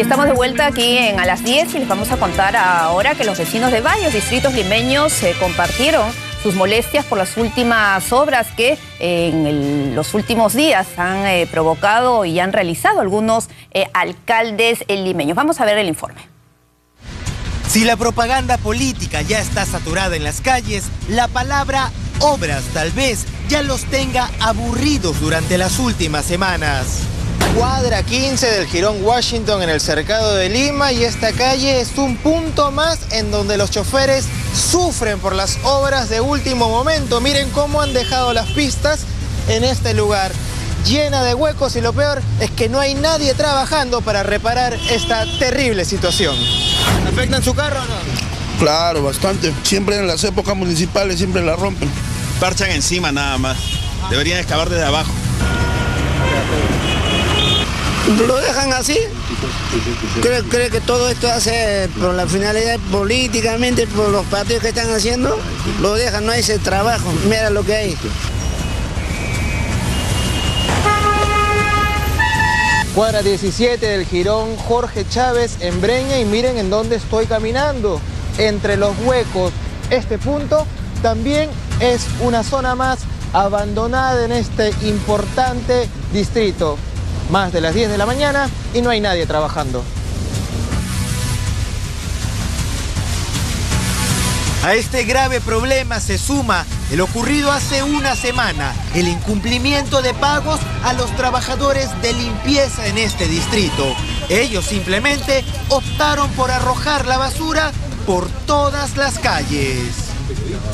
Y estamos de vuelta aquí en A las 10 y les vamos a contar ahora que los vecinos de varios distritos limeños compartieron sus molestias por las últimas obras que en los últimos días han provocado y han realizado algunos alcaldes limeños. Vamos a ver el informe. Si la propaganda política ya está saturada en las calles, la palabra obras tal vez ya los tenga aburridos durante las últimas semanas. Cuadra 15 del Jirón Washington en el Cercado de Lima, y esta calle es un punto más en donde los choferes sufren por las obras de último momento. Miren cómo han dejado las pistas en este lugar, llena de huecos, y lo peor es que no hay nadie trabajando para reparar esta terrible situación. ¿Afectan su carro o no? Claro, bastante. Siempre en las épocas municipales siempre la rompen. Parchan encima nada más. Deberían excavar desde abajo. ¿Lo dejan así? ¿Cree que todo esto hace por la finalidad políticamente, por los partidos que están haciendo? Lo dejan, no hay ese trabajo. Mira lo que hay. Cuadra 17 del Jirón Jorge Chávez en Breña, y miren en dónde estoy caminando, entre los huecos. Este punto también es una zona más abandonada en este importante distrito. Más de las 10 de la mañana y no hay nadie trabajando. A este grave problema se suma el ocurrido hace una semana, el incumplimiento de pagos a los trabajadores de limpieza en este distrito. Ellos simplemente optaron por arrojar la basura por todas las calles.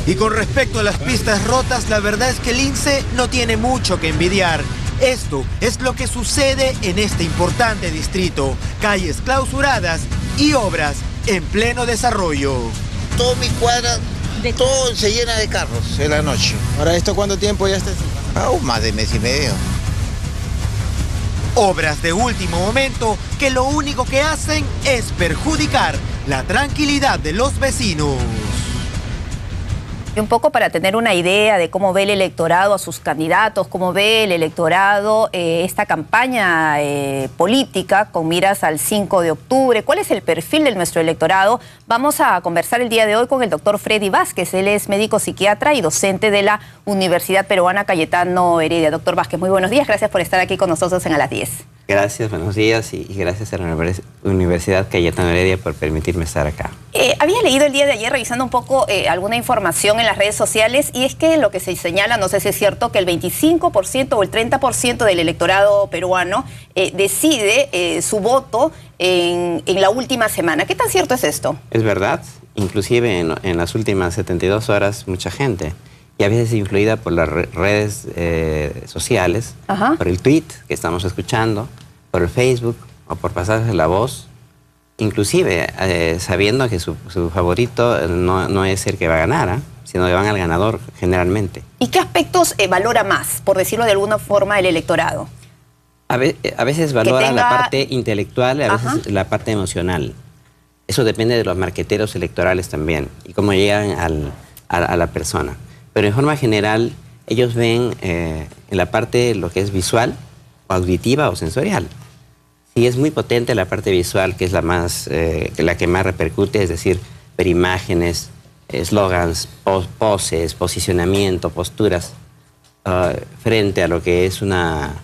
Y con respecto a las pistas rotas, la verdad es que el INSE no tiene mucho que envidiar. Esto es lo que sucede en este importante distrito. Calles clausuradas y obras en pleno desarrollo. Toda mi cuadra, todo se llena de carros en la noche. Ahora, ¿esto cuánto tiempo ya está? Más de mes y medio. Obras de último momento que lo único que hacen es perjudicar la tranquilidad de los vecinos. Y un poco para tener una idea de cómo ve el electorado a sus candidatos, cómo ve el electorado esta campaña política con miras al 5 de octubre, cuál es el perfil de nuestro electorado. Vamos a conversar el día de hoy con el doctor Freddy Vázquez. Él es médico psiquiatra y docente de la Universidad Peruana Cayetano Heredia. Doctor Vázquez, muy buenos días. Gracias por estar aquí con nosotros en A las 10. Gracias, buenos días, y gracias a la Universidad Cayetano Heredia por permitirme estar acá. Había leído el día de ayer, revisando un poco alguna información en las redes sociales, y es que lo que se señala, no sé si es cierto, que el 25% o el 30% del electorado peruano decide su voto en la última semana. ¿Qué tan cierto es esto? Es verdad, inclusive en las últimas 72 horas mucha gente, y a veces influida por las redes sociales, por el tweet que estamos escuchando, por el Facebook o por pasarse la voz, inclusive sabiendo que su favorito no es el que va a ganar, sino que van al ganador generalmente. ¿Y qué aspectos valora más, por decirlo de alguna forma, el electorado? A veces valora la parte intelectual, a veces la parte emocional. Eso depende de los marqueteros electorales también y cómo llegan a la persona. Pero en forma general, ellos ven en la parte lo que es visual, o auditiva o sensorial. Si es muy potente la parte visual, que es la que más repercute, es decir, ver imágenes, eslogans, poses, posicionamiento, posturas, frente a lo que es una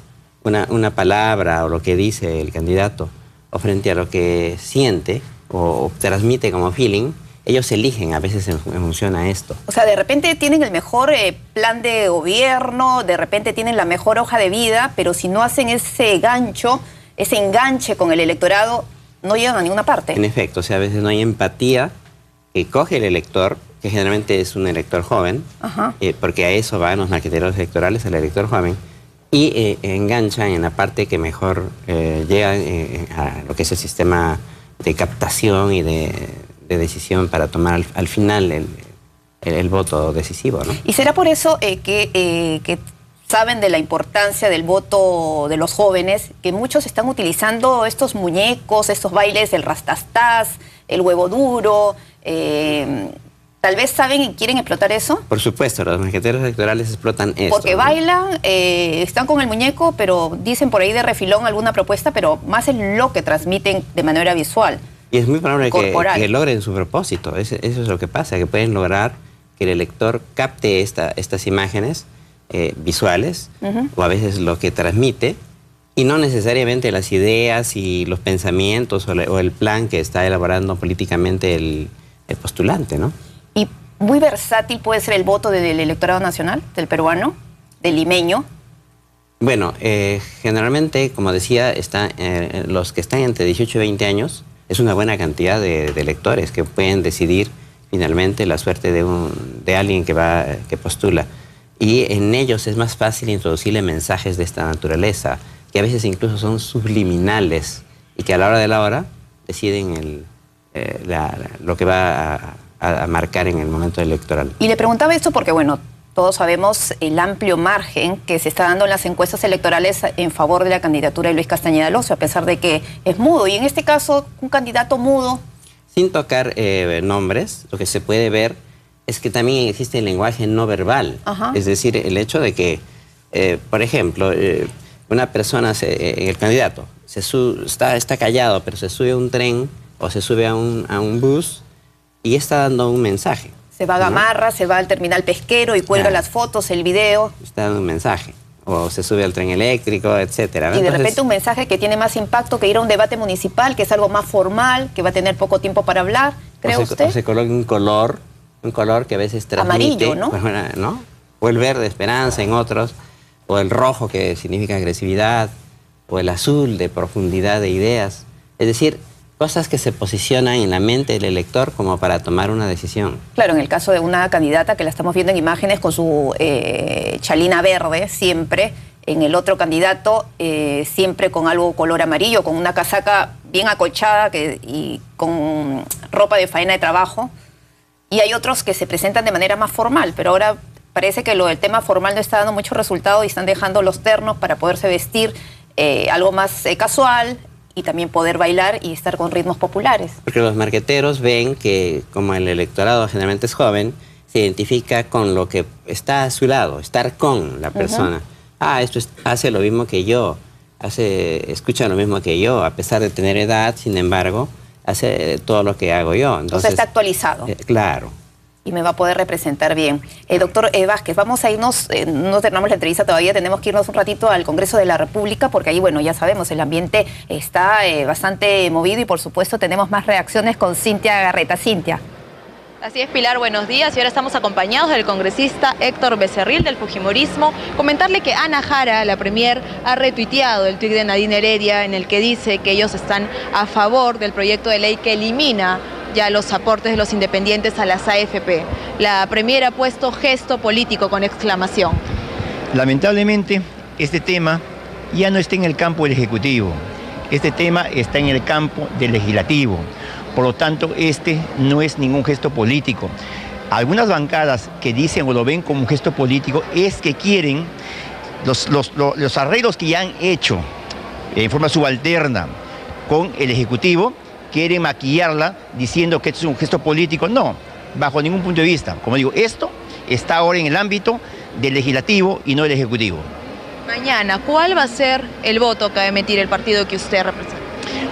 palabra o lo que dice el candidato, o frente a lo que siente o transmite como feeling, ellos eligen a veces en función a esto. O sea, de repente tienen el mejor plan de gobierno, de repente tienen la mejor hoja de vida, pero si no hacen ese enganche con el electorado, no llegan a ninguna parte. En efecto, o sea, a veces no hay empatía que coge el elector, que generalmente es un elector joven, porque a eso van los marqueteros electorales, al elector joven, y enganchan en la parte que mejor llega a lo que es el sistema de captación y de decisión para tomar al final el voto decisivo, ¿no? ¿Y será por eso que saben de la importancia del voto de los jóvenes, que muchos están utilizando estos muñecos, estos bailes, el rastastas, el huevo duro, Tal vez saben y quieren explotar eso. Por supuesto, los marqueteros electorales explotan esto. Porque bailan, están con el muñeco, pero dicen por ahí de refilón alguna propuesta, pero más es lo que transmiten de manera visual. Y es muy probable que logren su propósito. Eso es lo que pasa, que pueden lograr que el elector capte estas imágenes visuales, o a veces lo que transmite, y no necesariamente las ideas y los pensamientos o el plan que está elaborando políticamente el postulante, ¿no? Y muy versátil puede ser el voto del electorado nacional, del peruano, del limeño. Bueno, generalmente, como decía, los que están entre 18 y 20 años, es una buena cantidad de electores que pueden decidir finalmente la suerte de alguien que postula. Y en ellos es más fácil introducirle mensajes de esta naturaleza, que a veces incluso son subliminales y que a la hora de la hora deciden lo que va a marcar en el momento electoral. Y le preguntaba esto porque, bueno, todos sabemos el amplio margen que se está dando en las encuestas electorales en favor de la candidatura de Luis Castañeda Lozo, a pesar de que es mudo. Y en este caso, un candidato mudo. Sin tocar nombres, lo que se puede ver es que también existe el lenguaje no verbal. Es decir, el hecho de que, por ejemplo, una persona, el candidato, está callado, pero se sube a un tren o se sube a un bus y está dando un mensaje. Se va a Gamarra, se va al terminal pesquero y cuelga las fotos, el video. Está dando un mensaje. O se sube al tren eléctrico, etcétera, ¿no? Y de repente un mensaje que tiene más impacto que ir a un debate municipal, que es algo más formal, que va a tener poco tiempo para hablar, ¿cree usted? O se coloca un color que a veces transmite... Amarillo, ¿no? O el verde, esperanza en otros, o el rojo, que significa agresividad, o el azul, de profundidad de ideas. Es decir, cosas que se posicionan en la mente del elector como para tomar una decisión. Claro, en el caso de una candidata que la estamos viendo en imágenes con su chalina verde siempre, en el otro candidato siempre con algo color amarillo, con una casaca bien acolchada y con ropa de faena de trabajo. Y hay otros que se presentan de manera más formal, pero ahora parece que el tema formal no está dando mucho resultado y están dejando los ternos para poderse vestir algo más casual, y también poder bailar y estar con ritmos populares. Porque los marqueteros ven que, como el electorado generalmente es joven, se identifica con lo que está a su lado, estar con la persona. Esto hace lo mismo que yo, escucha lo mismo que yo, a pesar de tener edad, sin embargo, hace todo lo que hago yo. Entonces está actualizado. Claro. Y me va a poder representar bien. Doctor Vázquez, vamos a irnos, no terminamos la entrevista todavía, tenemos que irnos un ratito al Congreso de la República, porque ahí, bueno, ya sabemos, el ambiente está bastante movido y, por supuesto, tenemos más reacciones con Cintia Garreta. Cintia. Así es, Pilar, buenos días. Y ahora estamos acompañados del congresista Héctor Becerril, del Fujimorismo. Comentarle que Ana Jara, la premier, ha retuiteado el tuit de Nadine Heredia en el que dice que ellos están a favor del proyecto de ley que elimina ya los aportes de los independientes a las AFP. La premier ha puesto gesto político con exclamación. Lamentablemente, este tema ya no está en el campo del Ejecutivo. Este tema está en el campo del Legislativo. Por lo tanto, este no es ningún gesto político. Algunas bancadas que dicen o lo ven como un gesto político es que quieren los arreglos que ya han hecho en forma subalterna con el Ejecutivo, quieren maquillarla diciendo que esto es un gesto político. No, bajo ningún punto de vista. Como digo, esto está ahora en el ámbito del Legislativo y no del Ejecutivo. Mañana, ¿cuál va a ser el voto que va a emitir el partido que usted representa?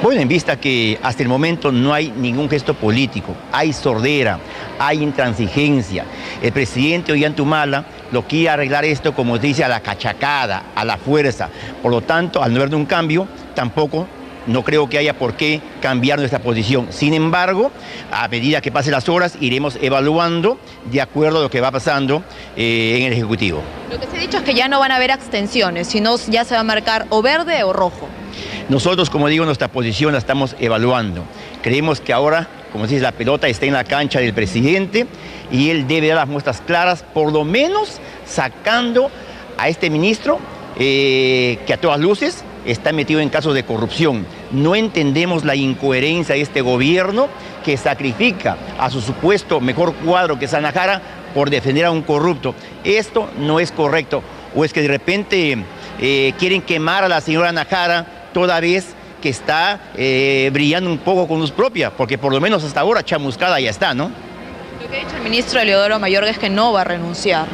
Bueno, en vista que hasta el momento no hay ningún gesto político, hay sordera, hay intransigencia. El presidente Ollantumala lo quiere arreglar esto, como se dice, a la cachacada, a la fuerza. Por lo tanto, al no haber un cambio, tampoco no creo que haya por qué cambiar nuestra posición. Sin embargo, a medida que pasen las horas, iremos evaluando de acuerdo a lo que va pasando en el Ejecutivo. Lo que se ha dicho es que ya no van a haber abstenciones, sino ya se va a marcar o verde o rojo. Nosotros, como digo, nuestra posición la estamos evaluando. Creemos que ahora, como se dice, la pelota está en la cancha del presidente y él debe dar las muestras claras, por lo menos sacando a este ministro que a todas luces está metido en casos de corrupción. No entendemos la incoherencia de este gobierno que sacrifica a su supuesto mejor cuadro, que es Ana Jara, por defender a un corrupto. Esto no es correcto. O es que de repente quieren quemar a la señora Ana Jara toda vez que está brillando un poco con luz propia, porque por lo menos hasta ahora chamuscada ya está, ¿no? Lo Lo que ha dicho el ministro Eliodoro Mayorga es que no va a renunciar.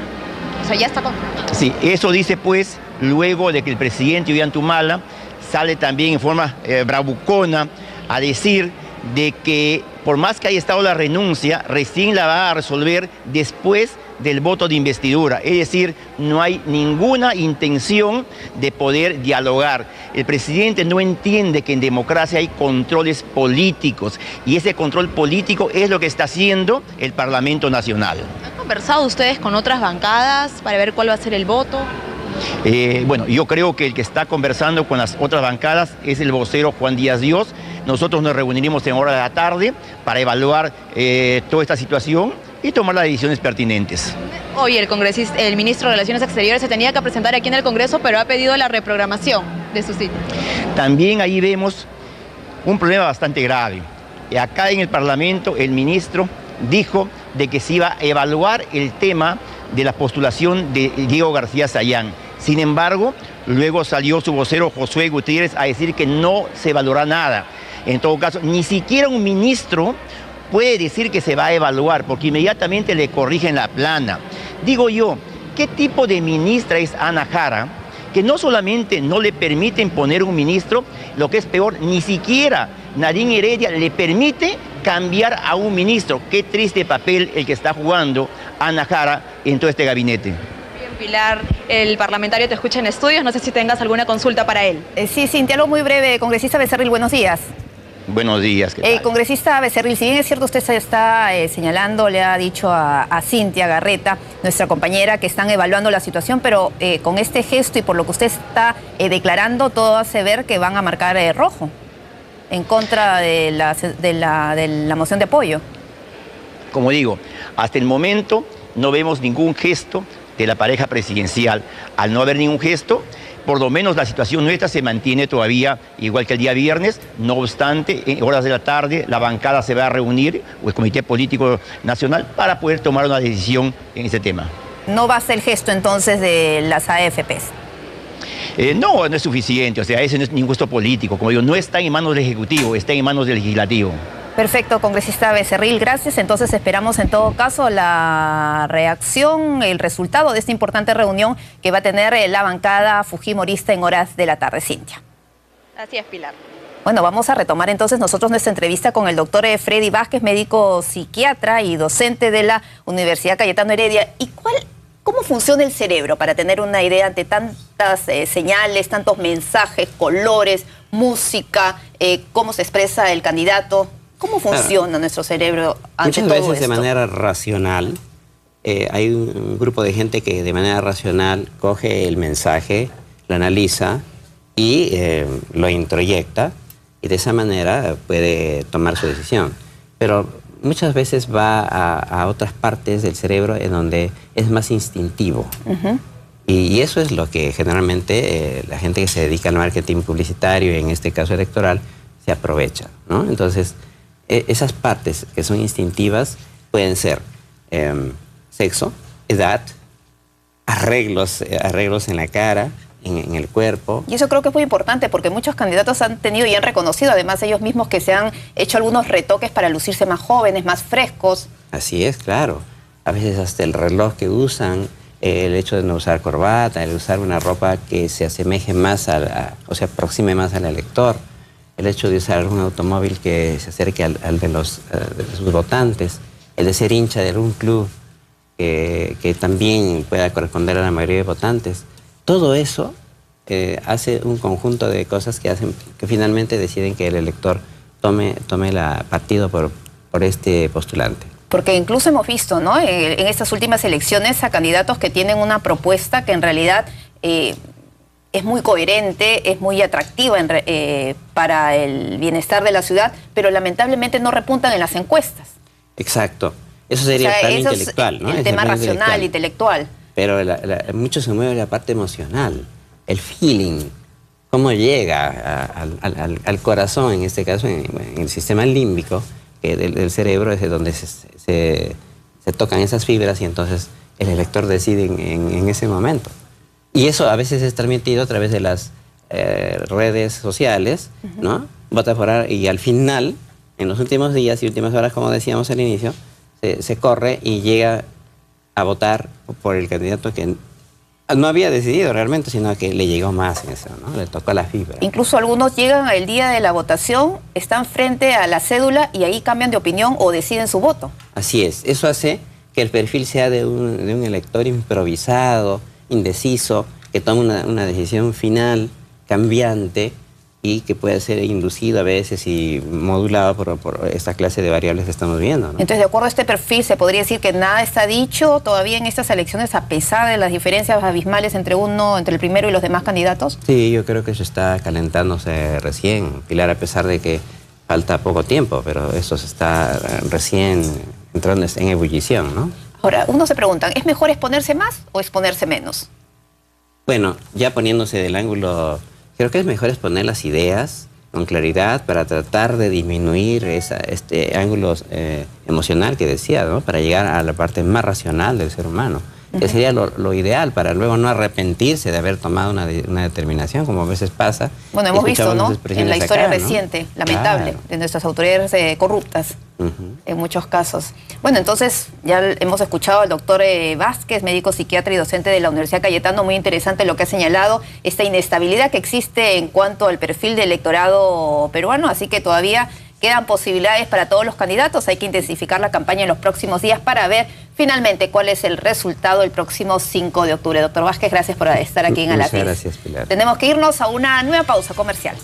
O sea, ya está confirmado. Sí, eso dice pues luego de que el presidente Ollanta sale también en forma bravucona a decir de que por más que haya estado la renuncia, recién la va a resolver después del voto de investidura. Es decir, no hay ninguna intención de poder dialogar. El presidente no entiende que en democracia hay controles políticos y ese control político es lo que está haciendo el Parlamento Nacional. ¿Han conversado ustedes con otras bancadas para ver cuál va a ser el voto? Bueno, yo creo que el que está conversando con las otras bancadas es el vocero Juan Díaz Dios. Nosotros nos reuniremos en hora de la tarde para evaluar toda esta situación y tomar las decisiones pertinentes. Hoy el ministro de Relaciones Exteriores se tenía que presentar aquí en el Congreso, pero ha pedido la reprogramación de su sitio. También ahí vemos un problema bastante grave. Acá en el Parlamento el ministro dijo de que se iba a evaluar el tema de la postulación de Diego García Sayán. Sin embargo, luego salió su vocero Josué Gutiérrez a decir que no se valorará nada. En todo caso, ni siquiera un ministro puede decir que se va a evaluar, porque inmediatamente le corrigen la plana. Digo yo, ¿qué tipo de ministra es Ana Jara? Que no solamente no le permiten poner un ministro, lo que es peor, ni siquiera Nadine Heredia le permite cambiar a un ministro. Qué triste papel el que está jugando Ana Jara en todo este gabinete. Bien, Pilar, el parlamentario te escucha en estudios, no sé si tengas alguna consulta para él. Sí, Cintia, algo muy breve. Congresista Becerril, buenos días. Buenos días. ¿Qué tal? Congresista Becerril, si bien es cierto usted se está señalando, le ha dicho a Cintia Garreta, nuestra compañera, que están evaluando la situación, pero con este gesto y por lo que usted está declarando, todo hace ver que van a marcar rojo en contra de la moción de apoyo. Como digo, hasta el momento no vemos ningún gesto de la pareja presidencial. Al no haber ningún gesto, por lo menos la situación nuestra se mantiene todavía igual que el día viernes. No obstante, en horas de la tarde la bancada se va a reunir, o el Comité Político Nacional, para poder tomar una decisión en ese tema. ¿No basta el gesto entonces de las AFPs? No es suficiente, o sea, ese no es ningún gesto político. Como digo, no está en manos del Ejecutivo, está en manos del Legislativo. Perfecto, congresista Becerril, gracias. Entonces esperamos en todo caso la reacción, el resultado de esta importante reunión que va a tener la bancada fujimorista en horas de la tarde. Cintia. Así es, Pilar. Bueno, vamos a retomar entonces nosotros nuestra entrevista con el doctor Freddy Vázquez, médico psiquiatra y docente de la Universidad Cayetano Heredia. ¿Y cómo funciona el cerebro para tener una idea ante tantas señales, tantos mensajes, colores, música, cómo se expresa el candidato? ¿Cómo funciona nuestro cerebro ante todo esto? Muchas veces de manera racional, hay un grupo de gente que de manera racional coge el mensaje, lo analiza y lo introyecta y de esa manera puede tomar su decisión. Pero muchas veces va a otras partes del cerebro en donde es más instintivo. Y eso es lo que generalmente la gente que se dedica al marketing publicitario, y en este caso electoral, se aprovecha, ¿no? Entonces, esas partes que son instintivas pueden ser sexo, edad, arreglos en la cara, en el cuerpo. Y eso creo que es muy importante porque muchos candidatos han tenido y han reconocido además ellos mismos que se han hecho algunos retoques para lucirse más jóvenes, más frescos. Así es, claro. A veces hasta el reloj que usan, el hecho de no usar corbata, el usar una ropa que se asemeje más o se aproxime más al elector, el hecho de usar un automóvil que se acerque al de sus votantes, el de ser hincha de algún club que también pueda corresponder a la mayoría de votantes. Todo eso hace un conjunto de cosas que hacen que finalmente deciden que el elector tome partido por este postulante. Porque incluso hemos visto, ¿no?, en estas últimas elecciones a candidatos que tienen una propuesta que en realidad es muy coherente, es muy atractiva para el bienestar de la ciudad, pero lamentablemente no repuntan en las encuestas. Exacto. Eso sería el plan intelectual, ¿no? El tema racional, intelectual. Pero mucho se mueve la parte emocional, el feeling, cómo llega al corazón, en este caso, en el sistema límbico del cerebro, es donde se tocan esas fibras y entonces el elector decide en ese momento. Y eso a veces es transmitido a través de las redes sociales, ¿no? Vota por y al final, en los últimos días y últimas horas, como decíamos al inicio, se corre y llega a votar por el candidato que no había decidido realmente, sino que le llegó más en eso, ¿no? Le tocó la fibra. Incluso algunos llegan el día de la votación, están frente a la cédula y ahí cambian de opinión o deciden su voto. Así es. Eso hace que el perfil sea de un elector improvisado, indeciso, que toma una decisión final, cambiante, y que puede ser inducido a veces y modulado por esta clase de variables que estamos viendo, ¿no? Entonces, de acuerdo a este perfil, ¿se podría decir que nada está dicho todavía en estas elecciones a pesar de las diferencias abismales entre el primero y los demás candidatos? Sí, yo creo que eso está calentándose recién, Pilar, a pesar de que falta poco tiempo, pero eso se está recién entrando en ebullición, ¿no? Ahora, uno se pregunta, ¿es mejor exponerse más o exponerse menos? Bueno, ya poniéndose del ángulo... Creo que es mejor exponer las ideas con claridad para tratar de disminuir este ángulo emocional que decía, ¿no? Para llegar a la parte más racional del ser humano. Que sería lo ideal para luego no arrepentirse de haber tomado una determinación, como a veces pasa. Bueno, hemos visto, ¿no? En la historia acá, ¿no? reciente, lamentable, de nuestras autoridades corruptas, en muchos casos. Bueno, entonces ya hemos escuchado al doctor Vázquez, médico psiquiatra y docente de la Universidad Cayetano, muy interesante lo que ha señalado, esta inestabilidad que existe en cuanto al perfil del electorado peruano, así que todavía quedan posibilidades para todos los candidatos. Hay que intensificar la campaña en los próximos días para ver finalmente cuál es el resultado el próximo 5 de octubre. Doctor Vázquez, gracias por estar aquí en A la Tiz. Muchas gracias, Pilar. Tenemos que irnos a una nueva pausa comercial.